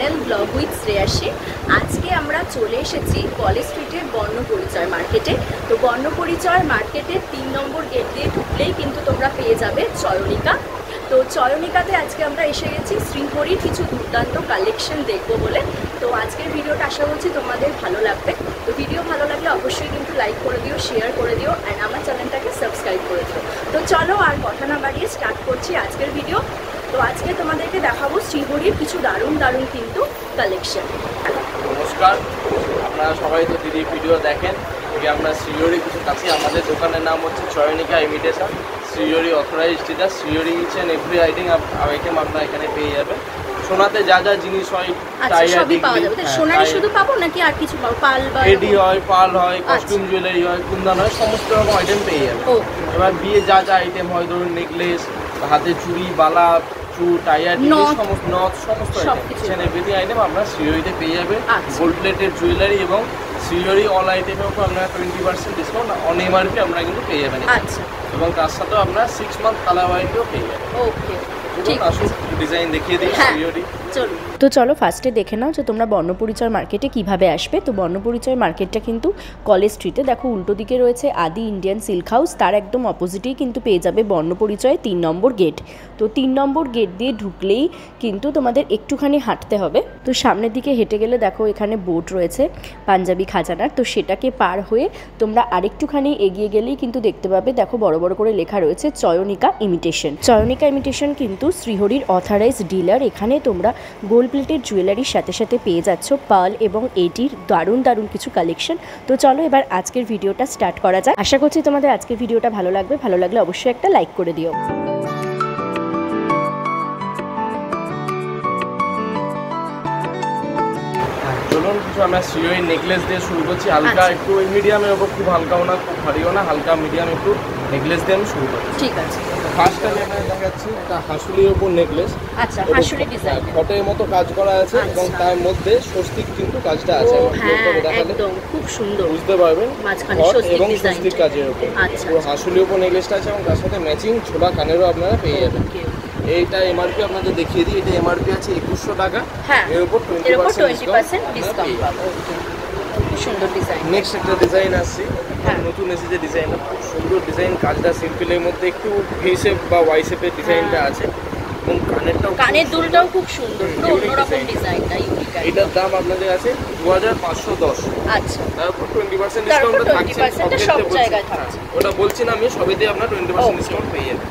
Channel blog with শ্রেয়াসী। আজকে আমরা চলে এসেছি কলেজ স্ট্রিটের বর্ণপরিচয় মার্কেটে। তো বর্ণপরিচয় মার্কেটের 3 নম্বর গেট দিয়ে ঢুকলেই কিন্তু তোমরা পেয়ে যাবে চয়নিকা। তো চয়নিকাতে আজকে আমরা এসে গেছি শ্রীহরির কিছু দুর্দান্ত কালেকশন দেখবো বলে। তো আজকের ভিডিওটা আশা করছি তোমাদের ভালো লাগবে। তো ভিডিও ভালো লাগলে অবশ্যই কিন্তু লাইক করে দিও, শেয়ার করে দিও, অ্যান্ড আমার চ্যানেলটাকে সাবস্ক্রাইব করে দিও। তো চলো আর কথা না বাড়িয়ে স্টার্ট করছি আজকের ভিডিও। তো আজকে তোমাদেরকে দেখাবো শ্রীহরির কিছু দারুণ দারুণ কিন্তু কালেকশন। নমস্কার, আপনারা সবাই তো দিদি ভিডিও দেখেন, আমরা শ্রীহরি কিছু কাছে। আমাদের দোকানের নাম হচ্ছে Chayanika imitation, Srihari authorized dealer. Srihari each and every item আপনারা এখানে পেয়ে যাবেন। সোনাতে যা যা জিনিস হয় সবই পাওয়া যাবে। সোনারই শুধু পাবো নাকি আর কিছু পাবো? পাল বা রেডি হয়, পাল হয়, কস্টিউম জুয়েলারি হয়, কুন্দন হয়, সমস্ত রকম আইটেম পেয়ে যাবে। এবার বিয়ে যা যা আইটেম হয়, ধরুন নেকলেস, হাতে চুড়ি, বালা, টাইয়ার, সমস্ত এভরিথিং আইটেম আপনারা শ্রীহরিতে পেয়ে যাবে। গোল্ড প্লেটেড জুয়েলারি এবং শ্রীহরি অল আইটেমের উপর আপনারা 20% ডিসকাউন্ট অন এমআরপি আমরা কিন্তু পেয়ে যাবেন। এবং তার সাথেও আপনারা 6 মান্থ কালার ওয়ারেন্টিও পেয়ে যাবেন। ওকে, ডিজাইন দেখিয়ে দিই শ্রীহরি। তো চলো ফার্স্টে দেখে নাও যে তোমরা বর্ণপরিচয় মার্কেটে কিভাবে আসবে। তো বর্ণপরিচয় মার্কেটটা কিন্তু কলেজ স্ট্রিটে, দেখো উল্টো দিকে রয়েছে আদি ইন্ডিয়ান সিল্ক হাউস, তার একদম অপোজিটেই কিন্তু পেয়ে যাবে বর্ণপরিচয় 3 নম্বর গেট। তো 3 নম্বর গেট দিয়ে ঢুকলেই কিন্তু তোমাদের একটুখানি হাঁটতে হবে। তো সামনের দিকে হেঁটে গেলে দেখো এখানে বোর্ড রয়েছে পাঞ্জাবি খাজানার, তো সেটাকে পার হয়ে তোমরা আরেকটুখানি এগিয়ে গেলেই কিন্তু দেখতে পাবে, দেখো বড় বড় করে লেখা রয়েছে চয়নিকা ইমিটেশন। চয়নিকা ইমিটেশন কিন্তু শ্রীহরির অথরাইজড ডিলার। এখানে তোমরা গোল্ড প্লেটেড জুয়েলারির সাথে সাথে পেয়ে যাচ্ছ পার্ল এবং এটির দারুণ দারুণ কিছু কালেকশন। তো চলো এবার আজকের ভিডিওটা স্টার্ট করা যায়। আশা করছি তোমাদের আজকের ভিডিওটা ভালো লাগবে। ভালো লাগলে অবশ্যই একটা লাইক করে দিও। চলুন কিছু আমরা শ্রীহরি নেকলেস দিয়ে শুরু করছি। হালকা একটু মিডিয়ামের ওপর, খুব হালকাও না খুব ভারীও না, হালকা মিডিয়াম একটু নেকলেস দিয়ে আমি শুরু করছি। ঠিক আছে। ফার্স্ট আমি আপনাদের দেখাচ্ছি একটা হাসুলির ওপর নেকলেস। আচ্ছা, হাসুলি ডিজাইন, ফটের মতো কাজ করা আছে এবং তার মধ্যে স্বস্তিক কিন্তু কাজটা আছে। একদম খুব সুন্দর, বুঝতে পারবেন, মাঝখানে এবং স্বস্তিক কাজের উপর পুরো হাসুলির ওপর নেকলেসটা আছে এবং তার সাথে ম্যাচিং ছোলা কানেরও আপনারা পেয়ে যাবেন। এইটা এমআরপি আপনাদের দেখিয়ে দিই। এটা এমআরপি আছে 2100 টাকা, এর উপর 20% ডিসকাউন্ট পাবো। সুন্দর ডিজাইন। নেক্সট একটা ডিজাইন আসছে, নতুন এসেছে ডিজাইনটা, খুব সুন্দর ডিজাইন। কাজটা সিম্পলের মধ্যে একটু ভি শেপ বা ওয়াই শেপের ডিজাইনটা আছে এবং কানের দুলটাও খুব সুন্দর, পুরো অন্যরকম ডিজাইনটা, ইউনিক। এটার দাম আপনাদের আছে 2510। আচ্ছা, তার উপর 20% ডিসকাউন্ট থাকছে, সব জায়গায় থাকছে। ওটা বলছি না আমি, সবেতেই আপনারা 20% ডিসকাউন্ট পেয়ে যাবেন।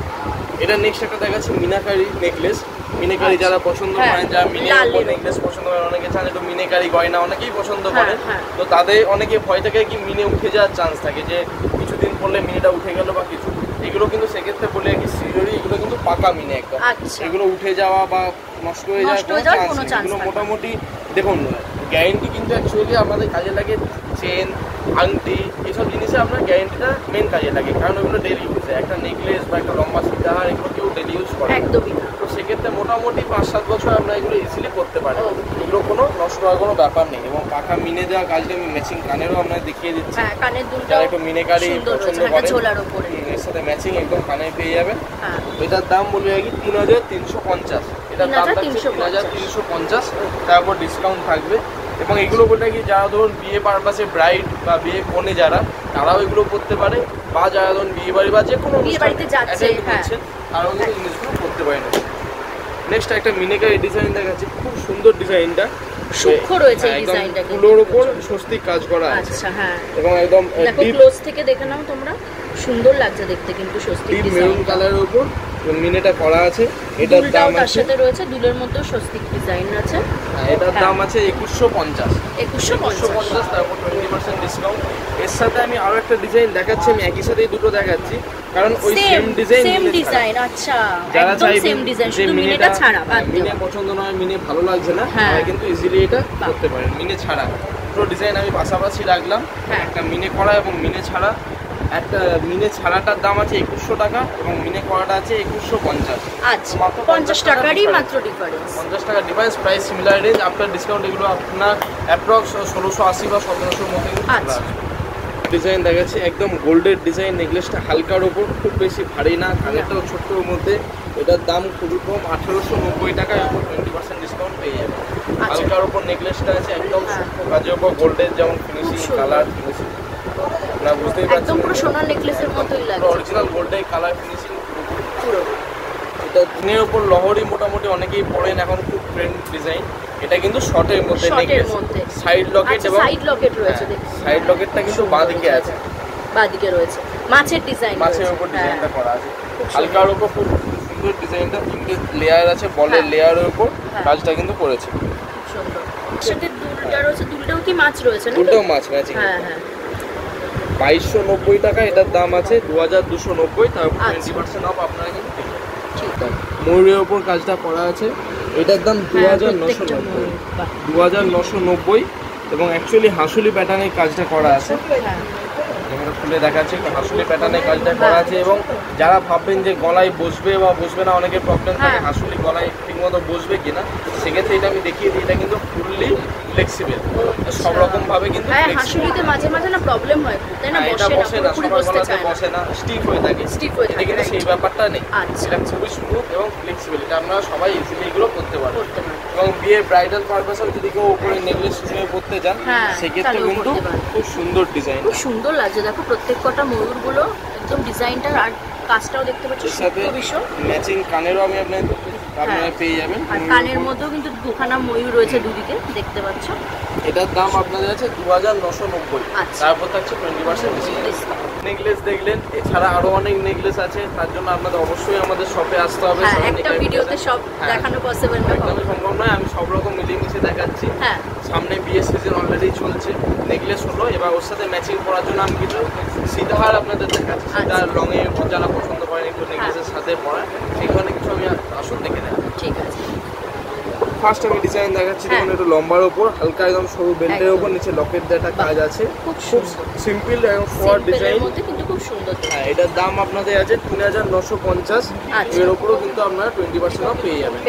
এটা নেক্সট একটা দেখাচ্ছি মিনাকারি নেকলেস। মিনাকারি যারা পছন্দ করেন, যারা মিনার নেকলেস পছন্দ করেন, অনেকে চান একটু মিনাকারি গয়না অনেকেই পছন্দ করেন। তো তাদের অনেকে ভয় থাকে কি মিনে উঠে যাওয়ার চান্স থাকে, যে কিছুদিন পরলে মিনেটা উঠে গেল বা কিছু। এগুলো কিন্তু সেক্ষেত্রে বলে কি শ্রীহরি এগুলো কিন্তু পাকা মিনে একদম, এগুলো উঠে যাওয়া বা নষ্ট হয়ে যাওয়ার কোনো চান্স। এগুলো মোটামুটি দেখুন, গ্যারেন্টি কিন্তু অ্যাকচুয়ালি আমাদের কাজে লাগে। চেন, আংটি, এইসব জিনিসে আপনার গ্যারেন্টিটা মেন কাজে লাগে, কারণ ওগুলো ডেলি ইউজ। একটা নেকলেস বা একটা লম্বা সীতাহার এগুলো কেউ ডেলি ইউজ করে একদমই। তো সেক্ষেত্রে মোটামুটি 5-7 বছর আমরা এগুলো ইজিলি করতে পারি, এগুলো কোনো নষ্ট হওয়ার কোনো ব্যাপার নেই। এবং পাকা মিনে দেওয়া কাজটা আমি ম্যাচিং কানেরও আপনাকে দেখিয়ে দিচ্ছি। যারা একটু মিনেকারি পছন্দ করেন, এর সাথে ম্যাচিং একদম কানে পেয়ে যাবেন। এটার দাম বলবে কি 3350। এটার দাম থাকছে 3350, তার উপর ডিসকাউন্ট থাকবে। এবং এগুলো বলতে কি যারা ধরুন বিয়ে পারপাসে ব্রাইড বা বিয়ে কনে যারা, তারাও এগুলো করতে পারে, বা যারা ধরুন বিয়ে বাড়ি বা যে কোনো তারাও কিন্তু জিনিসগুলো করতে পারে। নেক্সট একটা মিনেকারি ডিজাইন দেখাচ্ছি, খুব সুন্দর ডিজাইনটা, সূক্ষ্ম রয়েছে এই ডিজাইনটা, ফুলের উপর স্বস্তিক কাজ করা আছে। আচ্ছা, হ্যাঁ, এবং একদম দেখো ক্লোজ থেকে দেখে নাও তোমরা, সুন্দর লাগছে দেখতে কিন্তু স্বস্তিক ডিজাইন। মেরুন কালারের উপর মিনেটা করা আছে। এটার দাম তার সাথে রয়েছে দুলের মধ্যে স্বস্তিক ডিজাইন আছে। এটার দাম আছে 2150। তারপর 20% ডিসকাউন্ট। এর সাথে আমি আরো একটা ডিজাইন দেখাচ্ছি, আমি একই সাথে দুটো দেখাচ্ছি কারণ ওই সেম ডিজাইন। আচ্ছা, যারা একদম সেম ডিজাইন, শুধু মিনেটা ছাড়া, মিনে পছন্দ নয়, মিনে ভালো লাগছে না, তারা কিন্তু ইজিলি এটা করতে পারেন মিনে ছাড়া। দুটো ডিজাইন আমি পাশাপাশি রাখলাম, একটা মিনে করা এবং মিনে ছাড়া। একটা মিনে ছাড়াটার দাম আছে 2100 টাকা এবং মিনে করাটা আছে 2150। আচ্ছা, 50 টাকারই মাত্র ডিফারেন্স। 50 টাকা difference, price similar range. After discount এগুলো আপনার অ্যাপ্রক্স 1680 বা 1700 মধ্যে ডিজাইন দেখাচ্ছি। একদম গোল্ডের ডিজাইন, নেকলেসটা হালকার ওপর, খুব বেশি ভারী না, কানেরটাও ছোট্টর মধ্যে। এটার দাম খুবই কম, 1890 টাকা, 20% ডিসকাউন্ট পেয়ে যাবে। হালকার উপর নেকলেসটা আছে একদম সূক্ষ্ম কাজের উপর গোল্ডের যেমন ফিনিশিং কালার ফিনিশিং না বুঝতেই পারছেন একদম পুরো সোনার নেকলেসের মতোই লাগে অরিজিনাল গোল্ডের কালার ফিনিশিং পুরো এটা দিনের উপর লহরি মোটামুটি অনেকেই পড়েন এখন খুব ট্রেন্ড ডিজাইন এটা কিন্তু শর্টের মধ্যে নেকলেস সাইড লকেট এবং সাইড লকেট রয়েছে সাইড লকেটটা কিন্তু বাঁদিকে আছে বাঁদিকে রয়েছে মাছের ডিজাইন মাছের উপর ডিজাইনটা করা আছে হালকার উপর খুব সুন্দর ডিজাইনটা তিনটে লেয়ার আছে বলের লেয়ারের উপর কাজটা কিন্তু করেছে খুব সুন্দর সেটা দুলটা রয়েছে দুলটাও কি মাছ রয়েছে না দুলটাও মাছ ম্যাচিং হ্যাঁ হ্যাঁ 2290 টাকা এটার দাম আছে 2290 তারপর 20% অফ আপনারা কিন্তু ঠিক আছে ময়ূরের উপর কাজটা করা আছে এটার দাম 2990 এবং অ্যাকচুয়ালি হাসুলি প্যাটার্নের কাজটা করা আছে এখানে খুলে দেখাচ্ছে হাসুলি প্যাটার্নের কাজটা করা আছে এবং যারা ভাববেন যে গলায় বসবে বা বসবে না অনেকের প্রবলেম থাকে হাসুলি গলায় ঠিকমতো বসবে কিনা সেক্ষেত্রে এটা আমি দেখিয়ে দিই এটা কিন্তু ফুললি ফ্লেক্সিবল সব রকম ভাবে কিন্তু হাসুলিতে মাঝে মাঝে না প্রবলেম হয় তাই না বসে না পুরো বসতে চায় বসে না স্টিফ হয়ে থাকে কিন্তু সেই ব্যাপারটা নেই এটা খুবই স্মুথ এবং ফ্লেক্সিবল এটা আপনারা সবাই ইজিলি এগুলো করতে পারবেন এবং বিয়ের ব্রাইডাল পারপাসেও যদি কেউ উপরে নেকলেস শুনে পড়তে যান সেক্ষেত্রে কিন্তু খুব সুন্দর ডিজাইন খুব সুন্দর লাগছে দেখো প্রত্যেক কটা ময়ূরগুলো একদম ডিজাইনটা আর কাজটাও দেখতে পাচ্ছি সাথে ম্যাচিং কানেরও আমি আপনারা পেয়ে যাবেন আর কানের মধ্যেও কিন্তু দুখানা ময়ূর রয়েছে দুদিকে দেখতে পাচ্ছ এটার দাম আপনাদের আছে 2990 তারপর থাকছে 20% ডিসকাউন্ট নেকলেস দেখলেন এছাড়া আরো অনেক নেকলেস আছে তার জন্য আপনাদের অবশ্যই আমাদের শপে আসতে হবে একটা ভিডিওতে সব দেখানো পসিবল না একদমই সম্ভব নয় আমি সব রকম মিলিয়ে দেখাচ্ছি সামনে বিয়ের সিজন অলরেডি চলছে নেকলেস হলো এবার ওর সাথে ম্যাচিং করার জন্য আমি কিছু সীতাহার আপনাদের দেখাচ্ছি সীতাহার রঙে যারা পছন্দ করেন একটু নেকলেসের সাথে পরা সেখানে কিছু আমি আসুন দেখে নেব ঠিক আছে ফার্স্ট আমি ডিজাইন দেখাচ্ছি দেখুন একটু লম্বার উপর হালকা একদম সরু বেল্টের উপর নিচে লকেট দিয়ে একটা কাজ আছে খুব সিম্পল এবং ফরওয়ার্ড ডিজাইন মধ্যে কিন্তু খুব সুন্দর হ্যাঁ এটার দাম আপনাদের আছে 3950 এর উপরও কিন্তু আপনারা 20% অফ পেয়ে যাবেন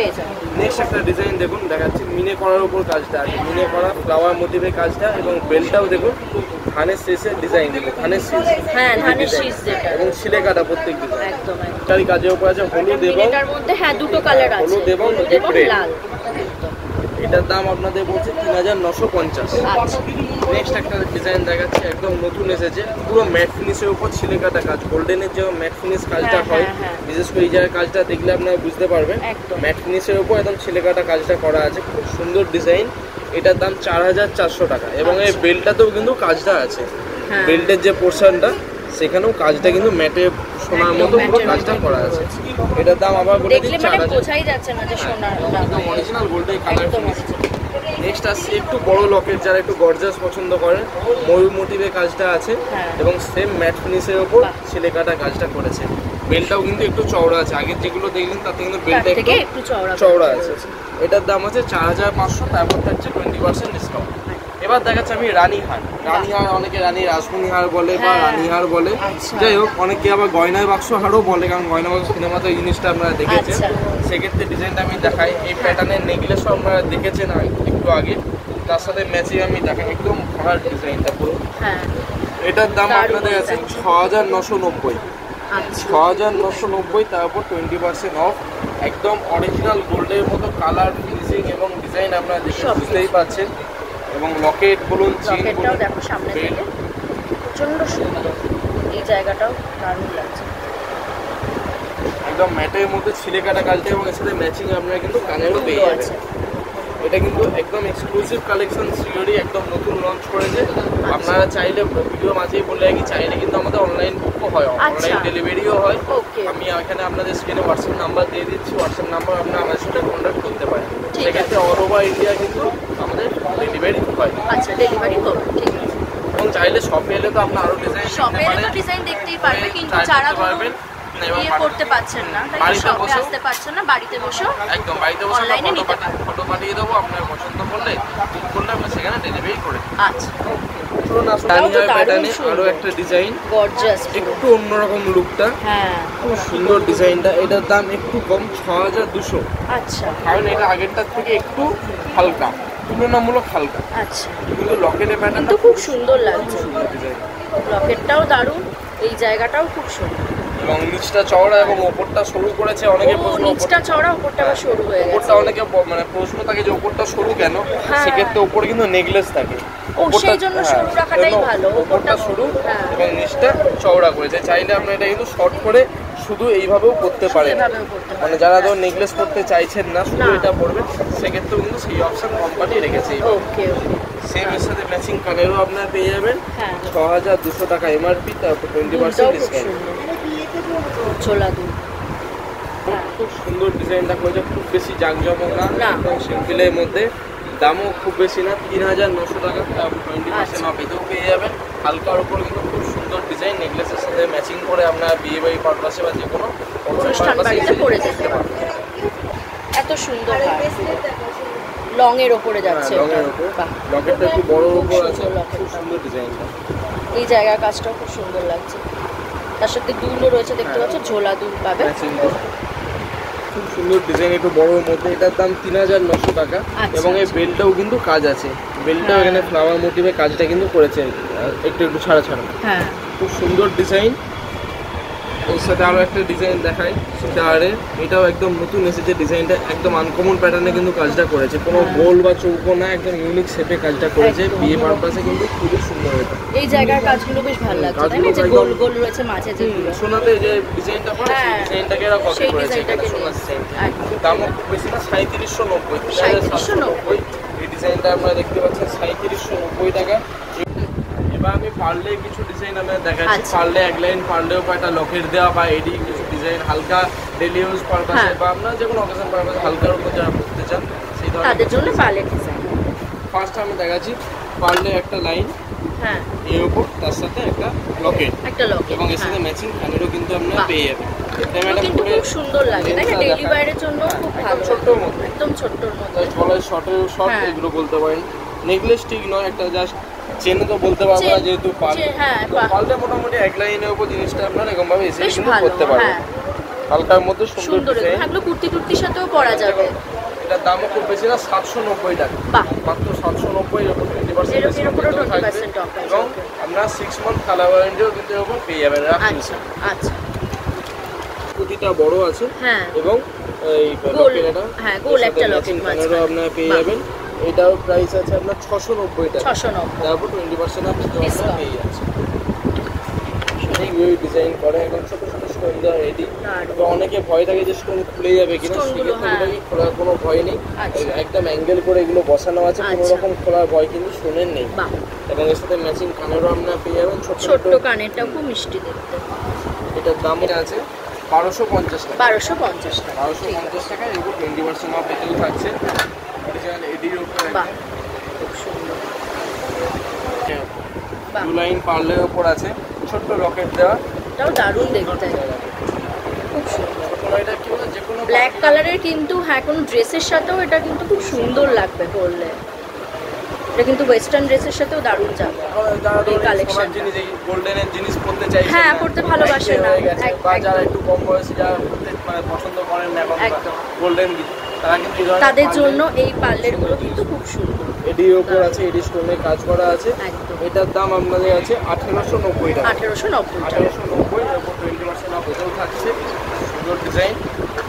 নেক্সট একটা ডিজাইন দেখুন দেখাচ্ছি মিনে করার উপর কাজটা আছে মিনে করা ফ্লাওয়ার মোটিভের কাজটা এবং বেলটাও দেখুন ধানের শেষের ডিজাইন দেখুন ধানের শীষ ধানের শীষ যেটা এবং ছিলে কাটা প্রত্যেক ডিজাইন একদম তারই কাজের উপর আছে হলুদ এবং এটার মধ্যে দুটো কালার আছে হলুদ এবং লাল এটার দাম আপনাদের বলছে 3950 নেক্সট একটা ডিজাইন দেখাচ্ছি একদম নতুন এসেছে পুরো ম্যাট ফিনিশের উপর ছিলে কাটা কাজ গোল্ডেনের যে ম্যাট ফিনিশ কাজটা হয় বিশেষ করে এই জায়গায় কাজটা দেখলে আপনারা বুঝতে পারবেন ম্যাট ফিনিশের উপর একদম ছিলে কাটা কাজটা করা আছে খুব সুন্দর ডিজাইন এটার দাম 4400 টাকা এবং এই বেল্টটাতেও কিন্তু কাজটা আছে বেল্টের যে পোর্শনটা সেখানেও কাজটা কিন্তু ম্যাটে সোনার মতো পুরো কাজটা করা আছে এটার দাম আবার বলে দিচ্ছি 4000 বোঝাই যাচ্ছে না যে সোনার একদম অরিজিনাল গোল্ডের কালার নেক্সট আসছে একটু বড় লকেট যারা একটু গর্জাস পছন্দ করেন ময়ূর মোটিভের কাজটা আছে এবং সেম ম্যাট ফিনিশের উপর ছিলে কাটা কাজটা করেছে বেলটাও কিন্তু একটু চওড়া আছে আগের যেগুলো দেখলেন তাতে কিন্তু বেলটা একটু চওড়া আছে এটার দাম আছে 4500 তারপর থাকছে 20% ডিসকাউন্ট এবার দেখাচ্ছি আমি রানীহার অনেকে রানী রাসমণিহার বলে বা রানীহার বলে যাই হোক অনেকে আবার গয়নার বাক্স হারও বলে কারণ গয়না বাক্স সিনেমাতে এই জিনিসটা আপনারা দেখেছেন সেক্ষেত্রে ডিজাইনটা আমি দেখাই এই প্যাটার্নের নেকলেসও আপনারা দেখেছেন একটু আগে তার সাথে ম্যাচিং আমি দেখাই একদম ভরার ডিজাইনটা পুরো এটার দাম আপনাদের আছে 6990 6990 তারপর 20% অফ একদম অরিজিনাল গোল্ডের মতো কালার ফিনিশিং এবং ডিজাইন আপনারা দেখে বুঝতেই পাচ্ছেন এবং লকেট বলুন লকেটটাও দেখো সামনে থেকে প্রচন্ড সুন্দর এই জায়গাটাও দারুণ লাগছে একদম ম্যাটের মধ্যে ছিলে কাটা কাজটা এবং এর সাথে ম্যাচিং আপনারা কিন্তু কানেরও পেয়ে যাবেন এটা কিন্তু একদম এক্সক্লুসিভ কালেকশন সিওরি একদম নতুন লঞ্চ করেছে আপনারা চাইলে ভিডিও মাঝেই বলে রাখি চাইলে কিন্তু আমাদের অনলাইন বুকও হয় অনলাইন ডেলিভারিও হয় আমি এখানে আপনাদের স্ক্রিনে হোয়াটসঅ্যাপ নাম্বার দিয়ে দিচ্ছি হোয়াটসঅ্যাপ নাম্বার আপনারা আমাদের সাথে কন্ট্যাক্ট করতে পারেন সেক্ষেত্রে অল ওভার ইন্ডিয়া কিন্তু আমাদের ডেলিভারি হয় ডেলিভারি করুন ঠিক আছে এবং চাইলে শপে এলে তো আপনারা আরও ডিজাইন দেখতেই পারবে কিন্তু যারা পারবেন করতে পারছেন না তাই শপে আসতে পারছেন না বাড়িতে বসে একদম বাড়িতে বসে অনলাইনে নিতে পারেন ফটো পাঠিয়ে দেবো আপনার পছন্দ করলে বুক করলে আমরা সেখানে ডেলিভারি করে আরো একটা ডিজাইন গর্জিয়াস একটু অন্যরকম লুকটা খুব সুন্দর ডিজাইনটা এটার দাম একটু কম 6200 কারণ এটা আগেরটার থেকে একটু হালকা তুলনামূলক হালকা কিন্তু লকেটের প্যাটার্নটা খুব সুন্দর লাগছে লকেটটাও দারুণ এই জায়গাটাও খুব সুন্দর এবং নিচটা চওড়া এবং ওপরটা সরু করেছে। অনেকে প্রশ্ন, নিচটা চওড়া ওপরটা আবার সরু হয়ে গেছে। ওপরটা অনেকে মানে প্রশ্ন থাকে যে ওপরটা সরু কেন, হ্যাঁ। সেক্ষেত্রে ওপরে কিন্তু নেকলেস থাকে, ও সেই জন্য সরু রাখাটাই ভালো। ওপরটা সরু হ্যাঁ। এবং নিচটা চওড়া করেছে। চাইলে আপনি এটা কিন্তু শর্ট করে শুধু এইভাবেও করতে পারেন, এভাবেও করতে পারেন। মানে যারা ধর নেকলেস করতে চাইছেন না, শুধু এটা পরবেন, সেক্ষেত্রেও কিন্তু সেই অপশন কোম্পানি রেখেছে। ওকে ওকে। সেম এর সাথে ম্যাচিং কানেরও আপনারা পেয়ে যাবেন। হ্যাঁ। 6200 টাকা এমআরপি, তারপর 20% ডিসকাউন্ট। ছোলা দুধ খুব সুন্দর ডিজাইনটা করেছে, খুব বেশি জাঁকজমক না, না। একদম সিম্পলের মধ্যে। দামও খুব বেশি না, 3900 টাকা, তারপর 20% অফ এতেও পেয়ে যাবেন। হালকার উপর কিন্তু খুব সুন্দর ডিজাইন, নেকলেসের সাথে ম্যাচিং করে আপনার বিয়ে বাড়ি পারপাসে বা যে কোনো অনুষ্ঠান বাড়িতে পরে যেতে পারবে। এত সুন্দর লং এর ওপরে যাচ্ছে এটা। বাহ, লকেটটা একটু বড় উপর আছে, সুন্দর খুব লকেটটা। সুন্দর ডিজাইনটা। এই জায়গার কাজটাও খুব সুন্দর লাগছে। তার সাথে দুলও রয়েছে, দেখতে পাচ্ছ, ঝোলা দুল পাবে। ম্যাচিং খুব সুন্দর ডিজাইন, একটু বড়োর মধ্যে। এটার দাম 3900 টাকা। আচ্ছা, এবং এই আচ্ছা। বেল্টটাও কিন্তু কাজ আছে, বেল্টটাও হ্যাঁ। এখানে ফ্লাওয়ার মোটিভে কাজটা কিন্তু করেছে, একটু একটু ছাড়া ছাড়া, হ্যাঁ, খুব সুন্দর ডিজাইন। ওর সাথে আরও একটা ডিজাইন দেখাই সিতারের, এটাও একদম নতুন এসেছে ডিজাইনটা, একদম আনকমন প্যাটার্নে কিন্তু কাজটা করেছে, কোনো গোল বা চৌকো না, একদম ইউনিক শেপে কাজটা করেছে। একদম। বিয়ে পারপাসে কিন্তু খুবই সুন্দর এটা। এই জায়গার কাজগুলো বেশ ভালো লাগছে, তাই না? যে কাজগুলো গোল একদম- গোল রয়েছে মাঝে যেগুলো। সোনাতে যে ডিজাইনটা করে সেই হ্যাঁ, ডিজাইনটাকে এরা কপি সেই করেছে এখানে ডিজাইনটাকে সোনার নিয়েছে। ডিজাইন। একদম। দামও খুব বেশি না, 3790, 3790। এই ডিজাইনটা আপনারা দেখতে পাচ্ছেন 3790 টাকা। এবার আমি পার্লে কিছু ডিজাইন আমরা দেখাচ্ছি। আচ্ছা। পার্লে এক লাইন পার্লেও বা একটা লকেট দেওয়া বা এডি কিছু ডিজাইন হালকা ডেলি ইউজ পারপাসে হ্যাঁ। বা আপনারা যে কোনো অকেশন পারপাসে হালকার উপর যারা করতে চান সেই তাদের জন্য ধরনের। পার্লের ডিজাইন। ফার্স্ট আমি দেখাচ্ছি পার্লে একটা লাইন হ্যাঁ, এর উপর, তার সাথে একটা লকেট একটা লকেট। এবং এর সাথে ম্যাচিং কানেরও কিন্তু আপনারা বাহ। পেয়ে যাবেন। এটা কিন্তু ম্যাডাম খুব সুন্দর লাগে, তাই না? ডেইলি ওয়্যারের জন্য খুব ভালো। ছোট্টর মধ্যে, একদম ছোট্টর মধ্যে। গলায় শর্টের শর্ট হ্যাঁ। এগুলো বলতে পারেন। নেকলেস ঠিক নয়, একটা জাস্ট চেনে তো বলতে পারবো না, চেন, যেহেতু পার্লে। হ্যাঁ, পার্লে মোটামুটি এক লাইনের উপর জিনিসটা আপনারা এরকম ভাবে এসে বেশ কিন্তু ভালো। করতে পারবেন। হ্যাঁ, হালকার মধ্যে সুন্দর সুন্দর। ডিজাইন। এগুলো কুর্তি টুর্তির সাথেও পরা যাবে। এটার দামও খুব বেশি না, 790 টাকা। বাহ। মাত্র 790, এর উপর 20% এর ডিসকাউন্ট উপরও থাকবে। 20% off আছে, এবং okay। আমরা 6 মান্থ কালার ওয়ারেন্টিও কিন্তু এর উপর পেয়ে যাবেন। আচ্ছা আচ্ছা। কুর্তিটা বড় আছে হ্যাঁ, এবং এই গোল, লকেটটা, হ্যাঁ, গোল এর সাথে একটা matching লকেট কানেরও মাঝখানে। আপনারা পেয়ে বাহ। যাবেন। এটাও প্রাইস আছে আপনার 690 টাকা। 690। তারপর 20% আপনি Discount। পেয়ে যাচ্ছেন। এইভাবে ডিজাইন করে এখন ছোট ছোট স্টোন দেওয়া রেডি। দারুণ। তো অনেকে ভয় থাকে যে স্টোন খুলে যাবে কিনা, স্টোনগুলো, সেক্ষেত্রে হ্যাঁ। এগুলো খোলার কোনো ভয় নেই। আচ্ছা। একদম অ্যাঙ্গেল করে এগুলো বসানো আছে, কোনো আচ্ছা। রকম খোলার ভয় কিন্তু স্টোনের নেই। বাহ, এবং এর সাথে ম্যাচিং কানেরও আপনারা পেয়ে যাবেন ছোট ছোট্ট ছোট। কানেরটাও খুব মিষ্টি দেখতে। এটার দাম আছে 1250 টাকা। 1250 টাকা। ঠিক আছে। 1250 টাকা, এর উপর 20% অফ এতেও থাকছে। ডিজাইন এডির উপর বাহ, খুব সুন্দর। বাহ, 2 লাইন পার্লের উপর আছে, ছোট্ট রকেট দেওয়া। এটাও দারুণ দেখতে, খুব সুন্দর। কোনো এটা কি বলে, যে কোনো ব্ল্যাক কালারের, কিন্তু হ্যাঁ, কোনো ড্রেসের সাথেও এটা কিন্তু খুব সুন্দর লাগবে পরলে। এটা কিন্তু ওয়েস্টার্ন ড্রেসের সাথেও দারুণ যাবে। যারা এই ধরুন collection সোনার জিনিস, এই গোল্ডেনের জিনিস পরতে চাইছেন হ্যাঁ, না, পরতে ভালোবাসে না, হয়ে গেছে, বা একদম। যারা একটু কম বয়সী, যারা পরতে মানে পছন্দ করেন না এখন একদম। গোল্ডেন, তারা কিন্তু এই ধরনের তাদের পার্লে- জন্য এই পার্লারগুলো কিন্তু খুব সুন্দর। এডির উপর আছে, এডি স্টোনের কাজ করা আছে। একদম। এটার দাম আপনাদের আছে 1890 টাকা। 1890 টাকা। 1890, এর উপর 20% অফ এতেও থাকছে। সুন্দর ডিজাইন।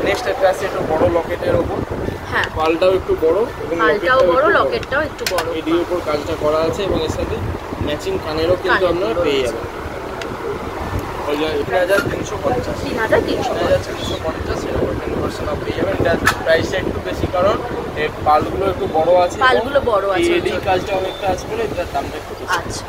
নেক্সট একটা আছে একটু বড় লকেটের উপর, হ্যাঁ, পালটাও একটু বড় এবং পালটাও লকেটটাও বড়, একটু লকেটটাও একটু বড়। এডির উপর কাজটা করা আছে এবং এর সাথে ম্যাচিং কানেরও কিন্তু কানেরগুলো আপনারা পেয়ে রয়েছে। যাবেন। 3350, 3350। 3350, এর উপর 10% অফ পেয়ে যাবেন। এটার প্রাইসটা একটু বেশি, কারণ এর পালগুলো একটু বড় আছে, পালগুলো বড় আছে ওর এডি জন্য। কাজটা অনেকটা আছে বলে এটার দামটা একটু বেশি। আচ্ছা,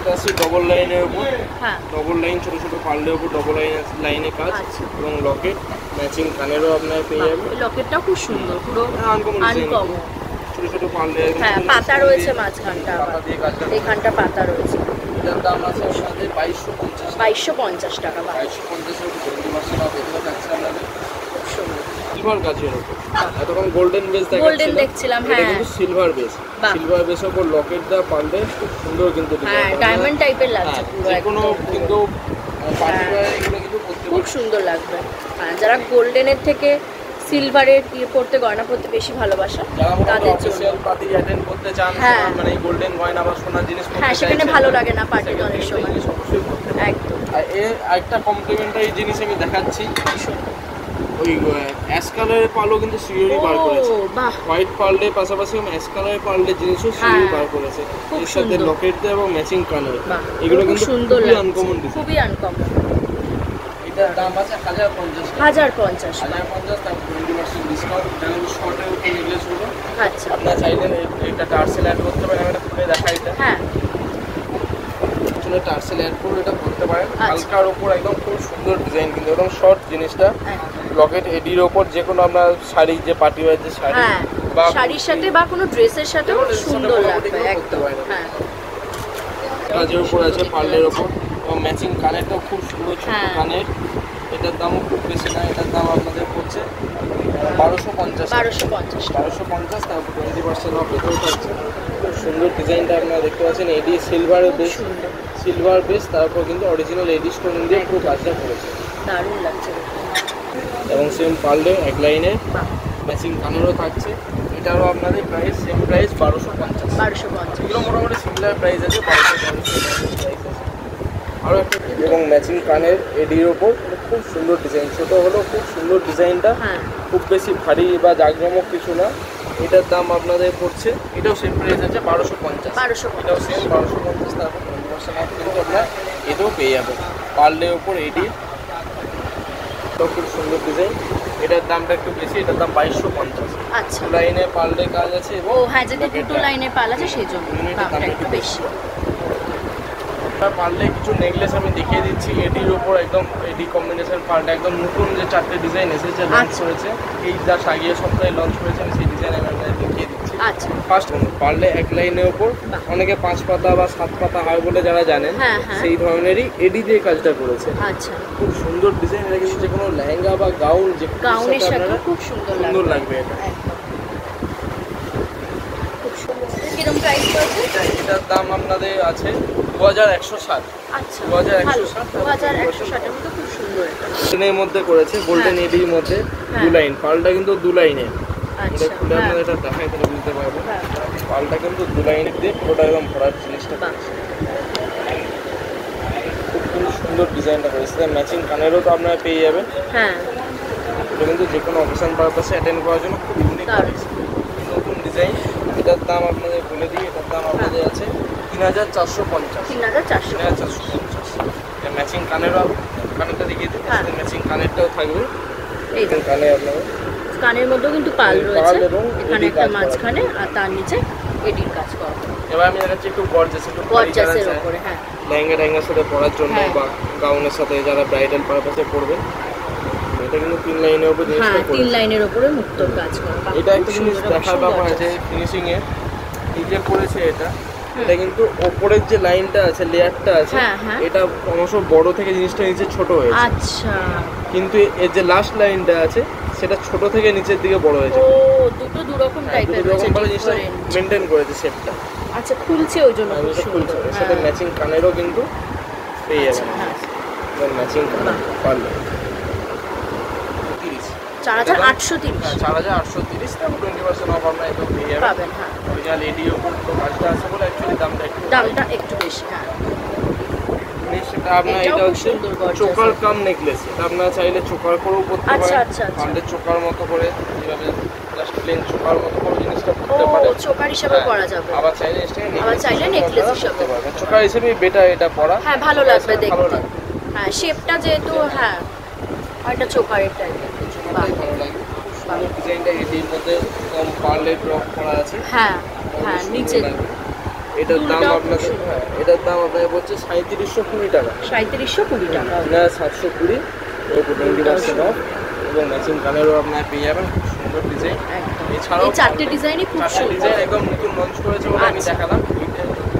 এটা আছে ডবল লাইনের উপর, হ্যাঁ, ডবল লাইন ছোট ছোট পার্লের উপর ডবল লাইনে কাজ আচ্ছা। এবং লকেট ম্যাচিং কানেরও আপনারা পেয়ে যাবেন। এই লকেটটাও খুব সুন্দর, পুরো আনকমন ডিজাইন, আনকমন। ছোট ছোট পার্লে হ্যাঁ, পাতা রয়েছে মাঝখানটা, পাতা দিয়ে কাজটা। এখানটা পাতা রয়েছে। এটার দাম আছে সাথে 2250 টাকা। 2250 টাকা। বাহ, 2250 এর উপর 20% অফ এগুলো থাকছে আপনাদের। খুব সুন্দর। সিলভার কাজের উপর, এতক্ষণ গোল্ডেন বেস Golden দেখছিলাম, এটা হ্যাঁ। কিন্তু সিলভার বেস। বাহ। সিলভার বেসের উপর লকেট দেওয়া পারলে খুব সুন্দর কিন্তু হ্যাঁ, design। ডায়মন্ড টাইপের লাগছে হ্যাঁ, পুরো যে কোনো একদম। কিন্তু পার্টি এগুলো কিন্তু করতে খুব সুন্দর লাগবে। হ্যাঁ, যারা গোল্ডেনের থেকে সিলভারের পড়তে, গয়না পড়তে বেশি ভালোবাসা, যারা মোটামুটি তাদের জন্য। অফিসিয়াল পার্টি অ্যাটেন্ড করতে চান, হ্যাঁ। মানে এই গোল্ডেন গয়না বা সোনার জিনিস পরতে হ্যাঁ, সেখানে চাইছেন, ভালো লাগে না পার্টিতে সেখানে অনেক কিন্তু সময়। এই জিনিস অবশ্যই করতে পারেন। একদম। আর এর একটা কমপ্লিমেন্টারি জিনিস আমি দেখাচ্ছি, ওই অ্যাশ কালারের পালও কিন্তু সিওরি বার করেছে। হোয়াইট পার্লের পাশাপাশি অ্যাশ কালারের পার্লের জিনিসও সিওরি বার করেছে, এর সাথে লকেট দেওয়া এবং ম্যাচিং কালার। এগুলো কিন্তু খুবই আনকমন ডিজাইন, খুবই আনকমন। এটার দাম আছে 1050 1050 তারপর 20% ডিসকাউন্ট। এটা কিন্তু শর্টের উপর নেকলেস গুলো। আচ্ছা, আপনারা চাইলে এটা টার্সেল অ্যাড করতে পারেন, আমি এটা খুলে দেখাই। হ্যাঁ আসলে টার্সেল অ্যাড করে এটা করতে পারেন। হালকার উপর একদম খুব সুন্দর ডিজাইন, কিন্তু একদম শর্ট জিনিসটা। লকেট এডির ওপর যে কোনো আপনার শাড়ি, যে পার্টি ওয়্যার যে শাড়ি বা শাড়ির সাথে বা কোনো ড্রেসের সাথেও সুন্দর লাগবে একদম। হ্যাঁ, কাজের উপর আছে, পার্লের ওপর, এবং ম্যাচিং কানেরটাও খুব সুন্দর, ছোট কানের। এটার দামও খুব বেশি না, এটার দাম আপনাদের পড়ছে 1250। তারপর 20% অফ এতেও থাকছে। খুব সুন্দর ডিজাইনটা আপনারা দেখতে পাচ্ছেন। এডি সিলভার বেস, তারপর কিন্তু অরিজিনাল এডি স্টোন দিয়ে পুরো কাজটা করেছে, দারুণ লাগছে। এবং সেম পার্লে এক লাইনে ম্যাচিং কানেরও থাকছে। এটারও আপনাদের প্রাইস সেম প্রাইস 1250। এগুলো মোটামুটি সিমিলার প্রাইস আছে, 1250 প্রাইস আছে। আরও একটা এবং ম্যাচিং কানের এডির ওপর খুব সুন্দর ডিজাইন, ছোটো হলেও খুব সুন্দর ডিজাইনটা, খুব বেশি ভারী বা জাঁকজমক কিছু না। এটার দাম আপনাদের পড়ছে, এটাও সেম প্রাইস আছে 1250। এটাও সেম 1250। তারপর 20% অফ কিন্তু আপনার এটাও পেয়ে যাবেন। পার্লের ওপর এডি, এটাও খুব সুন্দর ডিজাইন। এটার দামটা একটু বেশি, এটার দাম 2250। আচ্ছা, লাইনে পার্লে কাজ আছে এবং যদি দুটো লাইনে পাল আছে সেই জন্য দামটা একটু বেশি। পার্লে কিছু নেকলেস আমি দেখিয়ে দিচ্ছি এডির উপর, একদম এডি কম্বিনেশন পার্লটা একদম নতুন যে 4টে ডিজাইন এসেছে, লঞ্চ করেছে এই জাস্ট আগের সপ্তাহে লঞ্চ করেছে, আমি সেই ডিজাইন আমি আপনাদের দেখিয়ে দিচ্ছি। আচ্ছা, ফার্স্ট পার্লে এক লাইনের উপর, অনেকে 5 পাতা বা 7 পাতা হয় বলে যারা জানেন, সেই ধরনেরই এডি দিয়ে কাজটা করেছে। আচ্ছা, খুব সুন্দর ডিজাইন। এটা কিন্তু যে কোনো লেহেঙ্গা বা গাউনের সাথে খুব সুন্দর লাগবে এটা। কিরকম প্রাইস পড়ছে? এটার দাম আপনাদের আছে 2160। আচ্ছা, 2160 এর মধ্যে খুব সুন্দর। এর মধ্যে করেছে, গোল্ডেন এডির মধ্যে 2 লাইন, পার্লটা কিন্তু 2 লাইনে। এটা খুলে আপনাদের এটা দেখাই তাহলে বুঝতে পারবেন। পার্লটা কিন্তু 2 লাইনের দিয়ে পুরোটা একদম ভরার জিনিসটা খুব সুন্দর ডিজাইনটা করেছে। ম্যাচিং কানেরও তো আপনারা পেয়ে যাবেন। এটা কিন্তু যে কোনো অকেশন পারপাসে অ্যাটেন্ড করার জন্য খুব ইউনিক নতুন ডিজাইন। এটার দাম আপনাদের বলে দিই, এটার দাম আপনাদের আছে 3450। 3450। ম্যাচিং কানেরটা দেখিয়ে দিই, ম্যাচিং কানেরটাও থাকবে। এই কানে আপনাদের কানের মধ্যেও কিন্তু পাল রয়েছে, এখানে একটা মাঝখানে আর তার নিচে এডির কাজ করা। এবার আমি দেখাচ্ছি একটু গর্জাসের উপরে, লেহেঙ্গার সাথে পরার জন্য বা গাউনের সাথে যারা ব্রাইডাল পারপাসে পরবে। এটা কিন্তু 3 লাইনের উপরে জিনিসটা করেছে, 3 লাইনের উপরে মুক্তোর কাজ করা। এটা একটা জিনিস দেখার ব্যাপার আছে ফিনিশিং এ, এই যে করেছে এটা কিন্তু ওপরের যে লাইনটা আছে, লেয়ারটা আছে, এটা ক্রমশ বড় থেকে জিনিসটা নিচে ছোট হয়েছে। আচ্ছা, কিন্তু এর যে লাস্ট লাইনটা আছে সেটা ছোট থেকে নিচের দিকে বড় হয়েছে। দুটো দুরকম টাইপের রয়েছে, জিনিসটা মেইনটেইন করেছে শেপটা। আচ্ছা, খুলছে ওই জন্য খুলছে। এর সাথে ম্যাচিং কানেরও কিন্তু পেয়ে যাবেন। ম্যাচিং কানের পারলে 4830। 4830। তারপর 20% অফ আমরা এটা পেয়ে যাবেন। অরিজিনাল এডিও পুরো কাজটা আছে বলে অ্যাকচুয়ালি দামটা একটু বেশি। সেটা আপনার এটা হচ্ছে চোকার কাম নেকলেস। এটা আপনারা চাইলে চোকার করেও করতে পারেন। পার্লের চোকার মতো করে এইভাবে জাস্ট প্লেন চোকার মতো করে জিনিসটা করতে পারেন, চোকার হিসেবে পরা যাবে। আবার চাইলে নেকলেস হিসেবে পারবেন। চোকার হিসেবে বেটার এটা পরা, ভালো লাগবে দেখতে। শেপটা যেহেতু আর এটা চোকারের টাইপের, ভালো লাগবে। সুন্দর ডিজাইনটা এডির মধ্যে কম পার্লের ড্রপ করা আছে। নিচে এটার দাম আপনাদের বলছে 3720 টাকা। 3720 টাকা, 720 20% অফ। এবং ম্যাচিং কানেরও আপনারা পেয়ে যাবেন। খুব সুন্দর ডিজাইন। এছাড়াও 4টে ডিজাইনই খুব সুন্দর ডিজাইন, একদম নতুন লঞ্চ করেছে বলে আমি দেখালাম।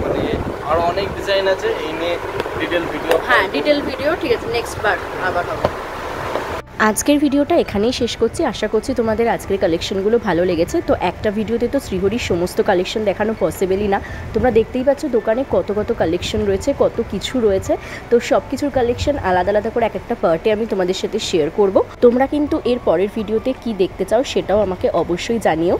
মানে আরো অনেক ডিজাইন আছে, এই নিয়ে ডিটেল ভিডিও। ডিটেল ভিডিও ঠিক আছে, নেক্সট বার আবার হবে। আজকের ভিডিওটা এখানেই শেষ করছি। আশা করছি তোমাদের আজকের কালেকশনগুলো ভালো লেগেছে। তো একটা ভিডিওতে তো শ্রীহরির সমস্ত কালেকশন দেখানো পসিবলই না, তোমরা দেখতেই পাচ্ছ দোকানে কত কত কালেকশন রয়েছে, কত কিছু রয়েছে। তো সব কিছুর কালেকশন আলাদা আলাদা করে এক একটা পার্টে আমি তোমাদের সাথে শেয়ার করব। তোমরা কিন্তু এর পরের ভিডিওতে কি দেখতে চাও সেটাও আমাকে অবশ্যই জানিও।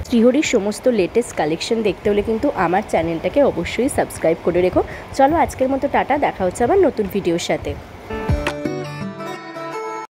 শ্রীহরির সমস্ত লেটেস্ট কালেকশন দেখতে হলে কিন্তু আমার চ্যানেলটাকে অবশ্যই সাবস্ক্রাইব করে রেখো। চলো আজকের মতো টাটা, দেখা হচ্ছে আবার নতুন ভিডিওর সাথে।